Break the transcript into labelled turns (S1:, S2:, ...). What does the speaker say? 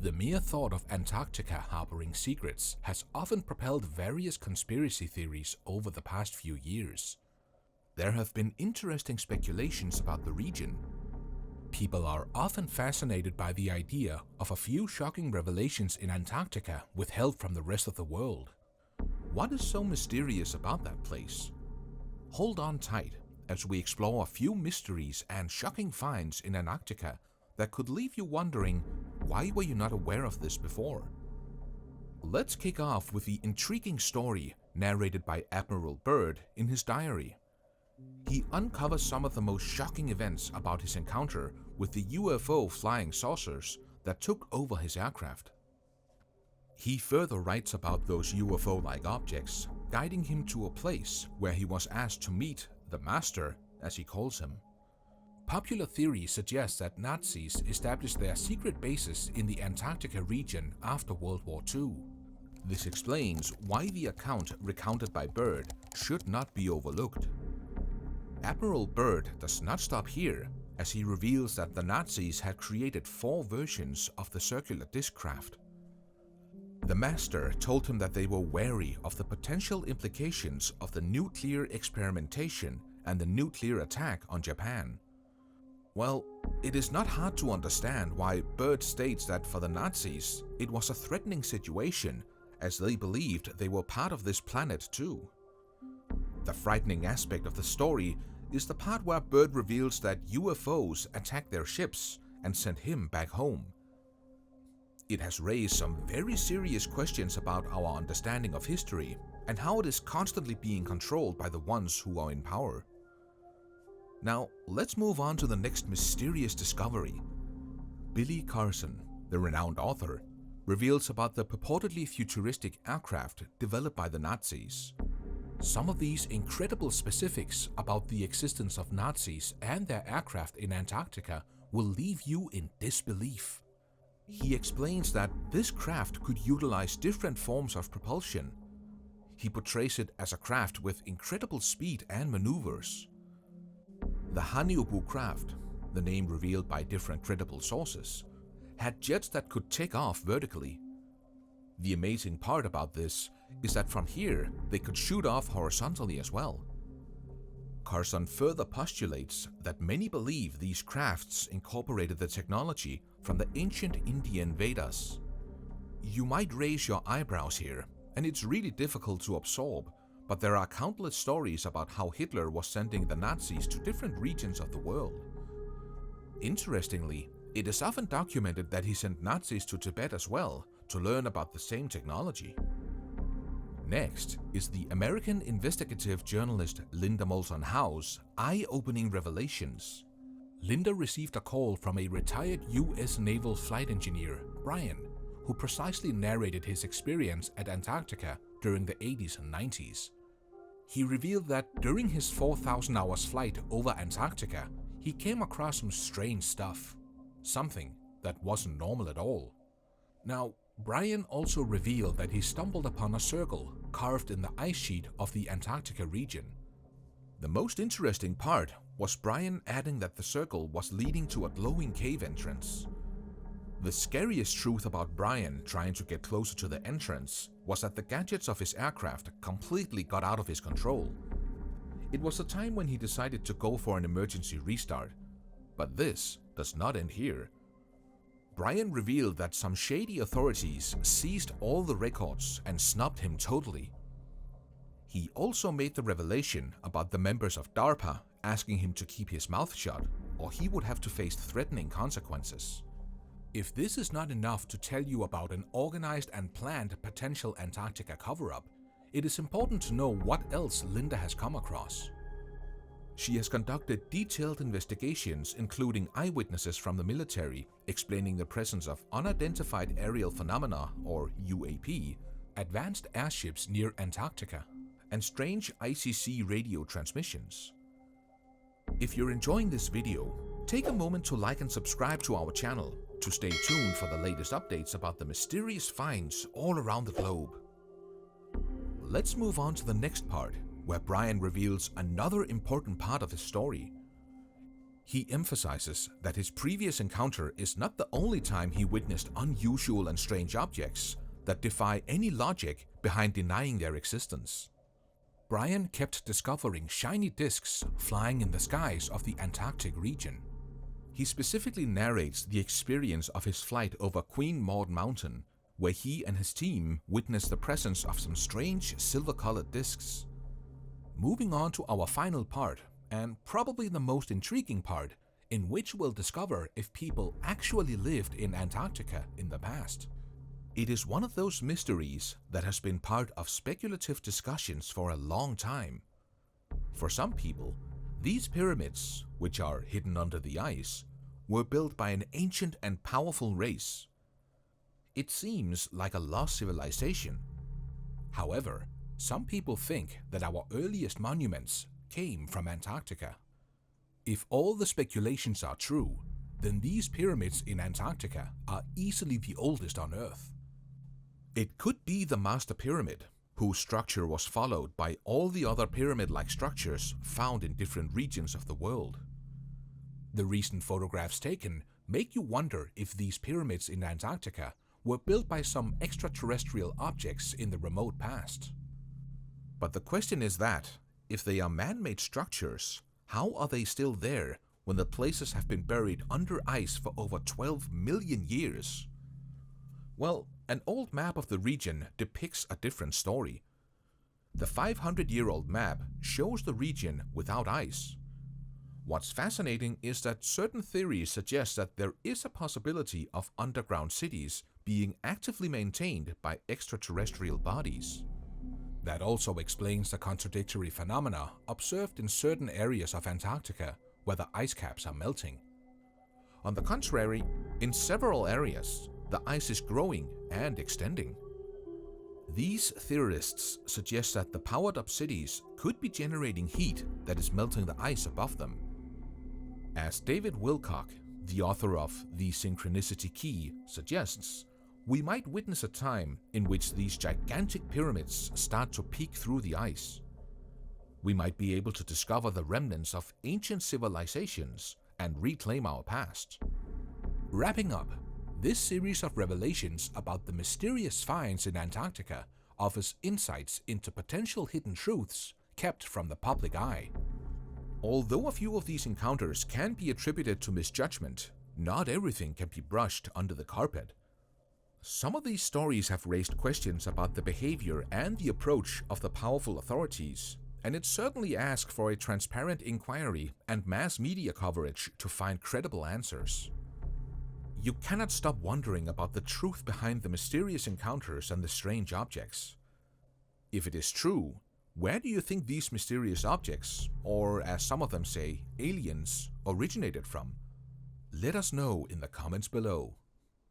S1: The mere thought of Antarctica harboring secrets has often propelled various conspiracy theories over the past few years. There have been interesting speculations about the region. People are often fascinated by the idea of a few shocking revelations in Antarctica withheld from the rest of the world. What is so mysterious about that place? Hold on tight as we explore a few mysteries and shocking finds in Antarctica that could leave you wondering, why were you not aware of this before? Let's kick off with the intriguing story narrated by Admiral Byrd in his diary. He uncovers some of the most shocking events about his encounter with the UFO flying saucers that took over his aircraft. He further writes about those UFO-like objects, guiding him to a place where he was asked to meet the Master, as he calls him. Popular theory suggests that Nazis established their secret bases in the Antarctica region after World War II. This explains why the account recounted by Byrd should not be overlooked. Admiral Byrd does not stop here, as he reveals that the Nazis had created 4 versions of the circular disc craft. The Master told him that they were wary of the potential implications of the nuclear experimentation and the nuclear attack on Japan. Well, it is not hard to understand why Byrd states that for the Nazis, it was a threatening situation, as they believed they were part of this planet too. The frightening aspect of the story is the part where Byrd reveals that UFOs attacked their ships and sent him back home. It has raised some very serious questions about our understanding of history and how it is constantly being controlled by the ones who are in power. Now, let's move on to the next mysterious discovery. Billy Carson, the renowned author, reveals about the purportedly futuristic aircraft developed by the Nazis. Some of these incredible specifics about the existence of Nazis and their aircraft in Antarctica will leave you in disbelief. He explains that this craft could utilize different forms of propulsion. He portrays it as a craft with incredible speed and maneuvers. The Hanyobu craft, the name revealed by different credible sources, had jets that could take off vertically. The amazing part about this is that from here they could shoot off horizontally as well. Carson further postulates that many believe these crafts incorporated the technology from the ancient Indian Vedas. You might raise your eyebrows here, and it's really difficult to absorb, but there are countless stories about how Hitler was sending the Nazis to different regions of the world. Interestingly, it is often documented that he sent Nazis to Tibet as well to learn about the same technology. Next is the American investigative journalist Linda Moulton Howe's eye-opening revelations. Linda received a call from a retired US Naval flight engineer, Brian, who precisely narrated his experience at Antarctica during the 80s and 90s. He revealed that during his 4,000 hours flight over Antarctica, he came across some strange stuff, something that wasn't normal at all. Now, Brian also revealed that he stumbled upon a circle carved in the ice sheet of the Antarctica region. The most interesting part was Brian adding that the circle was leading to a glowing cave entrance. The scariest truth about Brian trying to get closer to the entrance was that the gadgets of his aircraft completely got out of his control. It was a time when he decided to go for an emergency restart. But this does not end here. Brian revealed that some shady authorities seized all the records and snubbed him totally. He also made the revelation about the members of DARPA asking him to keep his mouth shut, or he would have to face threatening consequences. If this is not enough to tell you about an organized and planned potential Antarctica cover-up, it is important to know what else Linda has come across. She has conducted detailed investigations including eyewitnesses from the military explaining the presence of unidentified aerial phenomena, or UAP, advanced airships near Antarctica, and strange ICC radio transmissions. If you're enjoying this video, take a moment to like and subscribe to our channel to stay tuned for the latest updates about the mysterious finds all around the globe. Let's move on to the next part, where Brian reveals another important part of his story. He emphasizes that his previous encounter is not the only time he witnessed unusual and strange objects that defy any logic behind denying their existence. Brian kept discovering shiny disks flying in the skies of the Antarctic region. He specifically narrates the experience of his flight over Queen Maud Mountain, where he and his team witnessed the presence of some strange silver-colored disks. Moving on to our final part, and probably the most intriguing part, in which we'll discover if people actually lived in Antarctica in the past. It is one of those mysteries that has been part of speculative discussions for a long time. For some people, these pyramids, which are hidden under the ice, were built by an ancient and powerful race. It seems like a lost civilization. However, some people think that our earliest monuments came from Antarctica. If all the speculations are true, then these pyramids in Antarctica are easily the oldest on Earth. It could be the Master Pyramid, whose structure was followed by all the other pyramid-like structures found in different regions of the world. The recent photographs taken make you wonder if these pyramids in Antarctica were built by some extraterrestrial objects in the remote past. But the question is that, if they are man-made structures, how are they still there when the places have been buried under ice for over 12 million years? Well, an old map of the region depicts a different story. The 500-year-old map shows the region without ice. What's fascinating is that certain theories suggest that there is a possibility of underground cities being actively maintained by extraterrestrial bodies. That also explains the contradictory phenomena observed in certain areas of Antarctica where the ice caps are melting. On the contrary, in several areas, the ice is growing and extending. These theorists suggest that the powered-up cities could be generating heat that is melting the ice above them. As David Wilcock, the author of The Synchronicity Key, suggests, we might witness a time in which these gigantic pyramids start to peek through the ice. We might be able to discover the remnants of ancient civilizations and reclaim our past. Wrapping up, this series of revelations about the mysterious finds in Antarctica offers insights into potential hidden truths kept from the public eye. Although a few of these encounters can be attributed to misjudgment, not everything can be brushed under the carpet. Some of these stories have raised questions about the behavior and the approach of the powerful authorities, and it certainly asks for a transparent inquiry and mass media coverage to find credible answers. You cannot stop wondering about the truth behind the mysterious encounters and the strange objects. If it is true, where do you think these mysterious objects, or as some of them say, aliens, originated from? Let us know in the comments below.